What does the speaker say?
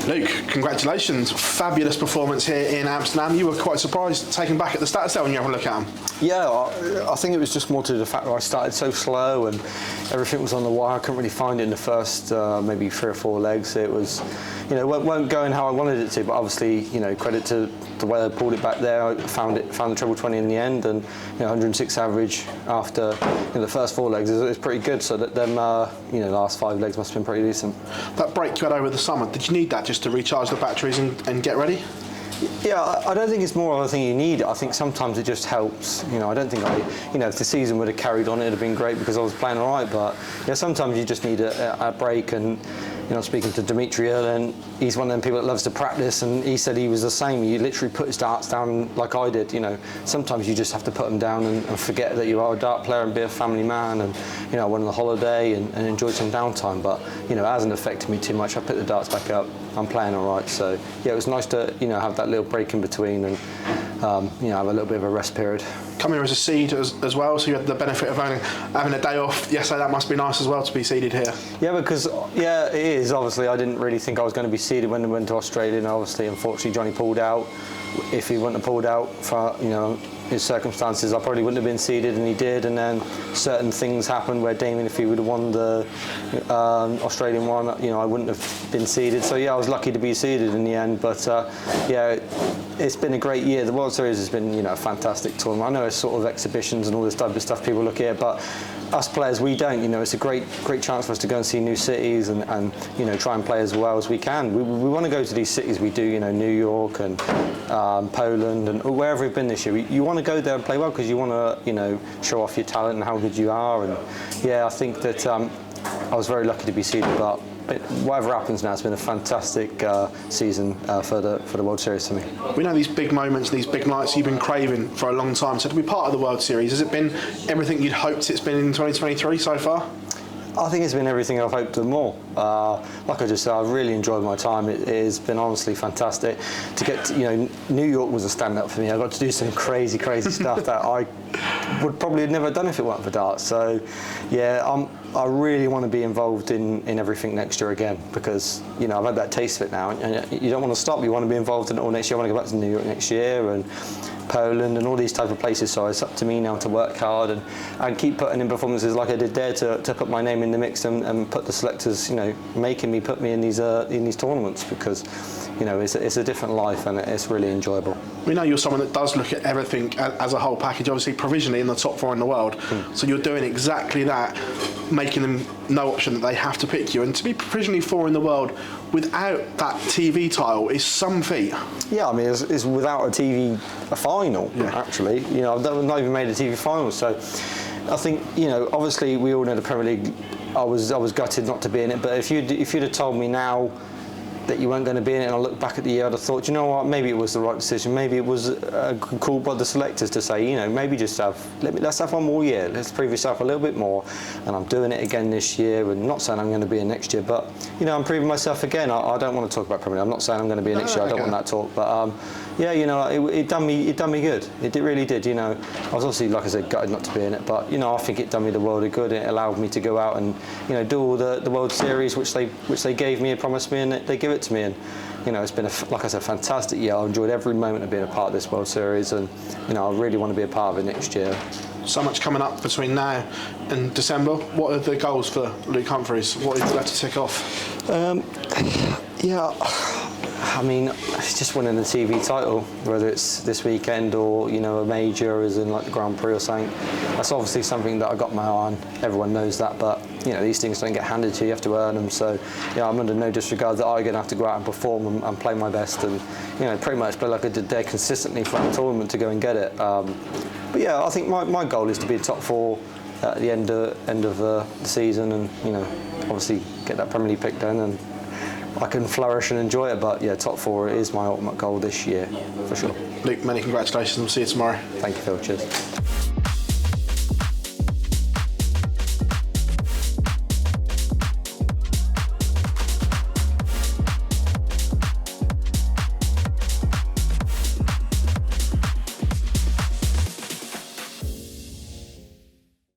Luke, congratulations. Fabulous performance here in Amsterdam. You were quite surprised taken back at the stats there when you have a look at them. Yeah, I think it was just more to the fact that I started so slow and everything was on the wire. I couldn't really find it in the first maybe 3 or 4 legs. It was, weren't going how I wanted it to, but obviously, credit to the way I pulled it back there. I found the treble 20 in the end, and 106 average after the first 4 legs is pretty good. So that them last 5 legs must have been pretty decent. That break you had over the summer, did you need that just to recharge the batteries and get ready? Yeah, I don't think it's more of a thing you need. I think sometimes it just helps. I don't think if the season would have carried on, it'd have been great because I was playing all right. But sometimes you just need a break. And speaking to Dimitri earlier, he's one of them people that loves to practice, and he said he was the same. He literally put his darts down like I did. Sometimes you just have to put them down and forget that you are a dart player and be a family man. And I went on a holiday and enjoyed some downtime. But it hasn't affected me too much. I put the darts back up. I'm playing all right. So yeah, it was nice to have that little break in between and have a little bit of a rest period. Come here as a seed as well, so you had the benefit of having a day off yesterday. That must be nice as well to be seeded here. Yeah, because it is. Obviously, I didn't really think I was going to be seeded when we went to Australia, and obviously, unfortunately, Johnny pulled out. If he wouldn't have pulled out for his circumstances, I probably wouldn't have been seeded, and he did. And then certain things happened where Damien, if he would have won the Australian one, I wouldn't have been seeded. So yeah, I was lucky to be seeded in the end. But it's been a great year. The World Series has been a fantastic tournament. I know it's sort of exhibitions and all this type of stuff people look at, but us players, we don't. It's a great chance for us to go and see new cities and try and play as well as we can. We want to go to these cities. We do, New York and Poland and wherever we've been this year. You want to go there and play well because you want to, show off your talent and how good you are. And yeah, I think that I was very lucky to be seeded, but whatever happens now, it's been a fantastic season for the World Series for me. We know these big moments, these big nights you've been craving for a long time. So to be part of the World Series, has it been everything you'd hoped it's been in 2023 so far? I think it's been everything I've hoped and more. Like I just said, I've really enjoyed my time. It has been honestly fantastic. To get to, New York was a stand-up for me. I got to do some crazy stuff that I would probably have never done if it weren't for darts. So, yeah, I really want to be involved in everything next year again because, I've had that taste of it now. And you don't want to stop. You want to be involved in it all next year. I want to go back to New York next year and Poland and all these type of places. So it's up to me now to work hard and keep putting in performances like I did there to put my name in the mix and put the selectors, making me put me in these tournaments because, it's a different life and it's really enjoyable. We know you're someone that does look at everything as a whole package, obviously provisionally in the top 4 in the world. So you're doing exactly that, making them no option that they have to pick you. And to be provisionally 4 in the world without that TV title is some feat. Yeah, I mean, it's without a final, actually. I've not even made a TV final, so I think, obviously we all know the Premier League, I was gutted not to be in it, but if you'd have told me now that you weren't going to be in it, and I look back at the year, I'd have thought, you know what, maybe it was the right decision. Maybe it was called by the selectors to say, maybe just let's have one more year. Let's prove yourself a little bit more. And I'm doing it again this year. And not saying I'm going to be in next year, but I'm proving myself again. I don't want to talk about Premier League. I'm not saying I'm going to be in next year. I don't want that talk. But it done me good. It really did. I was obviously, like I said, gutted not to be in it, but I think it done me the world of good. It allowed me to go out and do all the World Series which they gave me and promised me, and they give it to me. And it's been like I said, fantastic year. I've enjoyed every moment of being a part of this World Series, and I really want to be a part of it next year. So much coming up between now and December. What are the goals for Luke Humphries? What is left to tick off? I mean, it's just winning the TV title, whether it's this weekend or a major, as in like the Grand Prix or something. That's obviously something that I got my eye on. Everyone knows that, but these things don't get handed to you. You have to earn them. So I'm under no disregard that I'm going to have to go out and perform and play my best, and pretty much play like I did there consistently throughout the tournament to go and get it. But yeah, I think my goal is to be top 4 at the end of the season, and obviously get that Premier League pick done, and I can flourish and enjoy it. But yeah, top 4 is my ultimate goal this year, for sure. Luke, many congratulations. We'll see you tomorrow. Thank you, Phil. Cheers.